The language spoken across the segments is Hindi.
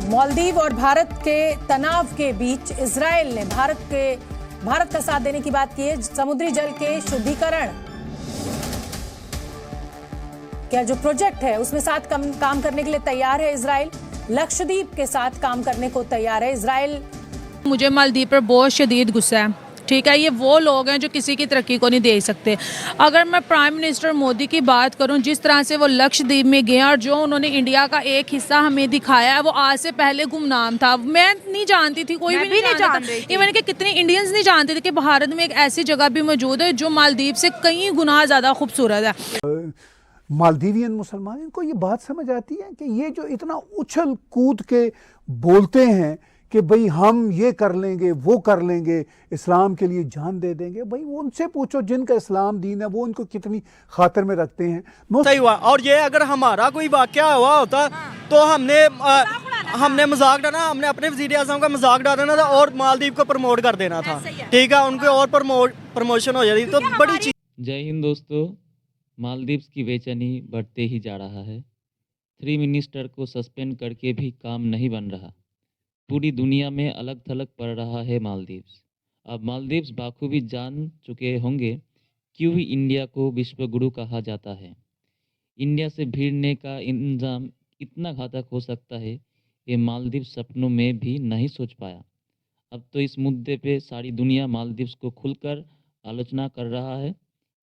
मालदीव और भारत के तनाव के बीच इजराइल ने भारत का साथ देने की बात की है। समुद्री जल के शुद्धिकरण का जो प्रोजेक्ट है उसमें साथ काम करने के लिए तैयार है इजराइल। लक्षद्वीप के साथ काम करने को तैयार है इजराइल। मुझे मालदीव पर बहुत शदीद गुस्सा है। ठीक है, ये वो लोग हैं जो किसी की तरक्की को नहीं देख सकते। अगर मैं प्राइम मिनिस्टर मोदी की बात करूं, जिस तरह से वो लक्षद्वीप में गए और जो उन्होंने इंडिया का एक हिस्सा हमें दिखाया है, वो आज से पहले गुमनाम था। मैं नहीं जानती थी, कोई भी नहीं जानता था। ये मैंने कि कितने इंडियंस नहीं जानते थे कि भारत में एक ऐसी जगह भी मौजूद है जो मालदीव से कई गुना ज़्यादा खूबसूरत है। मालदीवियन मुसलमान, इनको ये बात समझ आती है कि ये जो इतना उछल कूद के बोलते हैं कि भाई हम ये कर लेंगे, वो कर लेंगे, इस्लाम के लिए जान दे देंगे, भाई वो उनसे पूछो जिनका इस्लाम दीन है वो उनको कितनी खातिर में रखते हैं। सही हुआ। और ये अगर हमारा कोई वाकया हुआ होता तो हमने मजाक डाला, हमने अपने वज़ीर आज़म का मजाक डालना था और मालदीव को प्रमोट कर देना था। ठीक है, उनके और प्रमोशन हो जाती तो बड़ी चीज। जय हिंद दोस्तों, मालदीव्स की बेचैनी बढ़ते ही जा रहा है। 3 मिनिस्टर को सस्पेंड करके भी काम नहीं बन रहा। पूरी दुनिया में अलग थलग पड़ रहा है मालदीव्स। अब मालदीव्स बाखूबी जान चुके होंगे क्यों ही इंडिया को विश्वगुरु कहा जाता है। इंडिया से भिड़ने का इंतजाम इतना घातक हो सकता है ये मालदीव सपनों में भी नहीं सोच पाया। अब तो इस मुद्दे पे सारी दुनिया मालदीव्स को खुलकर आलोचना कर रहा है।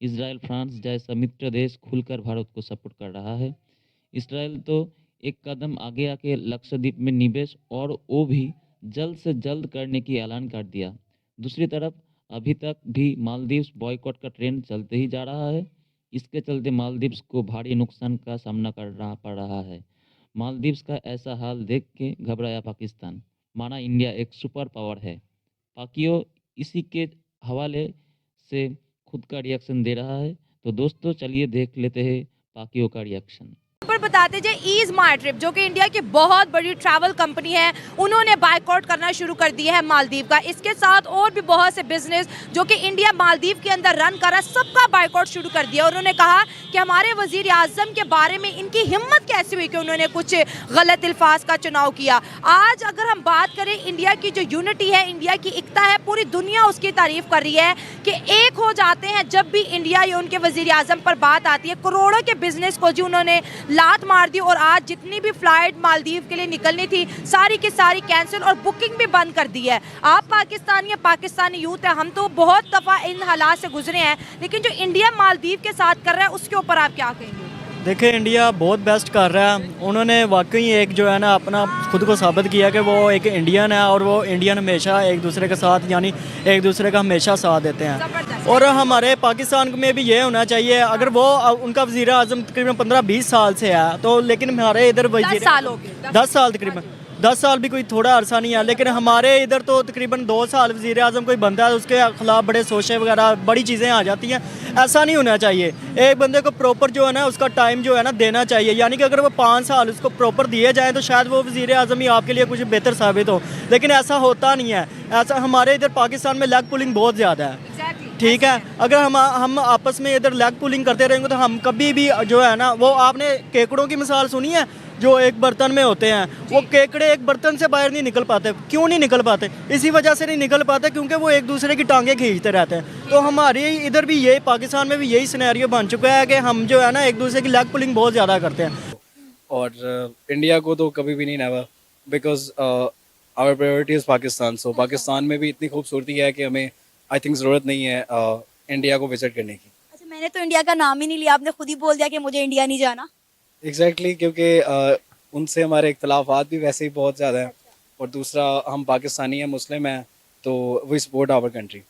इजराइल, फ्रांस जैसा मित्र देश खुलकर भारत को सपोर्ट कर रहा है। इजराइल तो एक कदम आगे आके लक्षद्वीप में निवेश और वो भी जल्द से जल्द करने की ऐलान कर दिया। दूसरी तरफ अभी तक भी मालदीव्स बॉयकॉट का ट्रेंड चलते ही जा रहा है। इसके चलते मालदीव्स को भारी नुकसान का सामना करना पड़ रहा है। मालदीव्स का ऐसा हाल देख के घबराया पाकिस्तान, माना इंडिया एक सुपर पावर है। पाकियो इसी के हवाले से खुद का रिएक्शन दे रहा है। तो दोस्तों चलिए देख लेते हैं पाकियो का रिएक्शन। पर बताते जाए, ईज माई ट्रिप जो कि इंडिया की बहुत बड़ी ट्रैवल कंपनी है, उन्होंने बायकॉट करना शुरू कर दिया है मालदीव का। इसके साथ और भी बहुत से बिजनेस जो कि इंडिया मालदीव के अंदर रन कर रहा है, सबका बायकॉट शुरू कर दिया। उन्होंने कहा कि हमारे वजीर आजम के बारे में इनकी हिम्मत कैसी हुई कि उन्होंने कुछ गलत अल्फाज का चुनाव किया। आज अगर हम बात करें इंडिया की जो यूनिटी है, इंडिया की एकता है, पूरी दुनिया उसकी तारीफ कर रही है कि एक हो जाते हैं जब भी इंडिया या उनके वजीर आजम पर बात आती है। करोड़ों के बिजनेस को जी उन्होंने लात मार दी और आज जितनी भी फ्लाइट मालदीव के लिए निकलनी थी सारी की सारी कैंसिल और बुकिंग भी बंद कर दी है। आप पाकिस्तानी या पाकिस्तानी यूथ है, हम तो बहुत दफ़ा इन हालात से गुजरे हैं, लेकिन जो इंडिया मालदीव के साथ कर रहा है उसके ऊपर आप क्या कहेंगे? देखिए, इंडिया बहुत बेस्ट कर रहा है। उन्होंने वाकई एक जो है ना अपना खुद को साबित किया कि वो एक इंडियन है और वो इंडियन हमेशा एक दूसरे के साथ यानी एक दूसरे का हमेशा साथ देते हैं। और हमारे पाकिस्तान में भी ये होना चाहिए। अगर वो उनका वज़ीर आज़म तकरीबन 15-20 साल से है तो, लेकिन हमारे इधर 10 साल हो गए। 10 साल तकरीबन 10 साल भी कोई थोड़ा अरसा नहीं है, लेकिन हमारे इधर तो तकरीबन 2 साल वज़ीर आज़म कोई बनता है उसके खिलाफ बड़े सोचे वगैरह बड़ी चीज़ें आ जाती हैं। ऐसा नहीं होना चाहिए। एक बंदे को प्रॉपर जो है ना उसका टाइम जो है ना देना चाहिए। यानी कि अगर वो 5 साल उसको प्रॉपर दिए जाएँ तो शायद वो वज़ीर आज़म ही आपके लिए कुछ बेहतर साबित हो, लेकिन ऐसा होता नहीं है। ऐसा हमारे इधर पाकिस्तान में लेग पुलिंग बहुत ज़्यादा है। ठीक है, अगर हम आपस में इधर लेग पुलिंग करते रहेंगे तो हम कभी भी जो है ना, वो आपने केकड़ों की मिसाल सुनी है जो एक बर्तन में होते हैं, वो केकड़े एक बर्तन से बाहर नहीं निकल पाते। क्यों नहीं निकल पाते? इसी वजह से नहीं निकल पाते क्योंकि वो एक दूसरे की टांगें खींचते रहते हैं। तो हमारे इधर भी यही पाकिस्तान में भी यही सिनेरियो बन चुका है कि हम जो है ना एक दूसरे की लेग पुलिंग बहुत ज़्यादा करते हैं। और इंडिया को तो कभी भी नहीं, never, because our priority is Pakistan. So Pakistan में भी इतनी खूबसूरती है कि हमें आई थिंक ज़रूरत नहीं है इंडिया को विजिट करने की। अच्छा, मैंने तो इंडिया का नाम ही नहीं लिया, आपने खुद ही बोल दिया कि मुझे इंडिया नहीं जाना। एग्जैक्टली, क्योंकि उनसे हमारे इख्तलाफात भी वैसे ही बहुत ज़्यादा हैं और दूसरा हम पाकिस्तानी हैं, मुस्लिम हैं, तो वी सपोर्ट आवर कंट्री।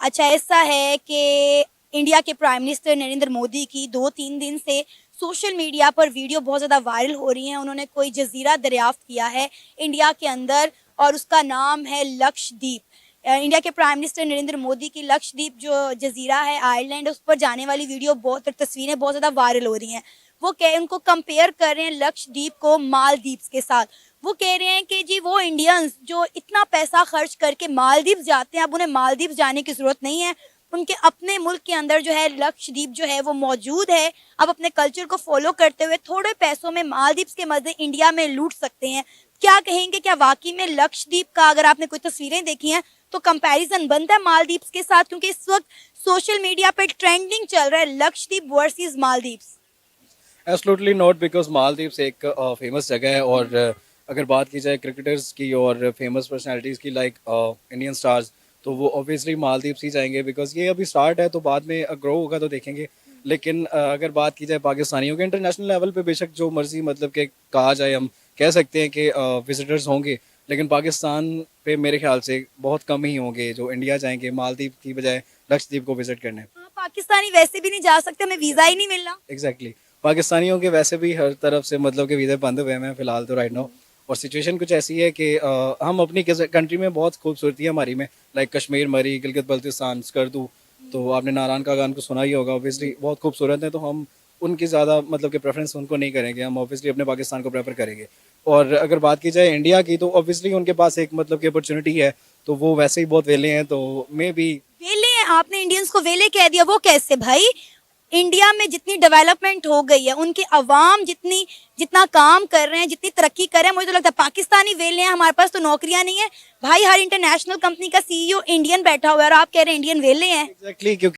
अच्छा, ऐसा है कि इंडिया के प्राइम मिनिस्टर नरेंद्र मोदी की 2-3 दिन से सोशल मीडिया पर वीडियो बहुत ज़्यादा वायरल हो रही हैं। उन्होंने कोई जजीरा दरियाफ्त किया है इंडिया के अंदर और उसका नाम है लक्षद्वीप। इंडिया के प्राइम मिनिस्टर नरेंद्र मोदी की लक्षद्वीप जो जजीरा है आयरलैंड, उस पर जाने वाली वीडियो बहुत तस्वीरें बहुत ज़्यादा वायरल हो रही हैं। वो उनको कंपेयर कर रहे हैं लक्षद्वीप को मालदीव्स के साथ। वो कह रहे हैं कि जी वो इंडियंस जो इतना पैसा खर्च करके मालदीव्स जाते हैं, अब उन्हें मालदीव्स जाने की ज़रूरत नहीं है। उनके अपने मुल्क के अंदर जो है लक्षद्वीप जो है वो मौजूद है। अब अपने कल्चर को फॉलो करते हुए थोड़े पैसों में मालदीव्स के मज़े इंडिया में लूट सकते हैं। क्या कहेंगे, क्या वाकई में लक्षद्वीप का, अगर आपने कोई तस्वीरें देखी हैं तो कंपैरिजन बनता है मालदीव्स के साथ, क्योंकि इस वक्त सोशल मीडिया पे ट्रेंडिंग चल रहा है Lakshadweep versus Maldives? Absolutely not, because Maldives एक फेमस जगह है और अगर बात की जाए क्रिकेटर्स की और फेमस पर्सनालिटीज़ की लाइक इंडियन स्टार्स, तो वो ऑब्वियसली मालदीव्स ही जाएंगे बिकॉज ये अभी स्टार्ट है, तो बाद में ग्रो होगा तो देखेंगे। लेकिन अगर बात की जाए पाकिस्तानियों के, इंटरनेशनल लेवल पे बेशक जो मर्जी मतलब कि कहा जाए, हम कह सकते हैं कि विजिटर्स होंगे, लेकिन पाकिस्तान पे मेरे ख्याल से बहुत कम ही होंगे जो इंडिया जाएंगे मालदीव की बजाय लक्षद्वीप को विजिट करने। हाँ, पाकिस्तानी वैसे भी नहीं जा सकते, हमें वीज़ा ही नहीं मिल रहा। एग्जैक्टली पाकिस्तानियों के वैसे भी हर तरफ से मतलब कि वीज़े बंद हुए हैं फिलहाल तो राइट नाउ, और सिचुएशन कुछ ऐसी है कि हम अपनी कंट्री में बहुत खूबसूरती है हमारी में, लाइक कश्मीर, मरी, गिलगित बल्तिस्तान, स्कर्दू, तो आपने नारायण का गान को सुना ही होगा, ऑब्वियसली बहुत खूबसूरत है, तो हम उनकी ज़्यादा मतलब कि प्रेफरेंस उनको नहीं करेंगे, हम ऑब्वियसली अपने पाकिस्तान को प्रेफर करेंगे। और अगर बात की जाए इंडिया की, तो ऑब्वियसली उनके पास एक मतलब की अपॉर्चुनिटी है, तो वो वैसे ही बहुत वेले हैं, तो मे बी वेले हैं? आपने इंडियंस को वेले कह दिया, वो कैसे भाई? इंडिया में जितनी डेवलपमेंट हो गई है, उनके अवाम जितना काम कर रहे हैं, जितनी तरक्की कर रहे हैं, मुझे तो लगता है पाकिस्तानी वेले हैं, हमारे पास तो नौकरियां नहीं है भाई। हर इंटरनेशनल कंपनी का CEO इंडियन बैठा हुआ है और आप कह रहे हैं इंडियन वेले हैं। एग्जैक्टली क्योंकि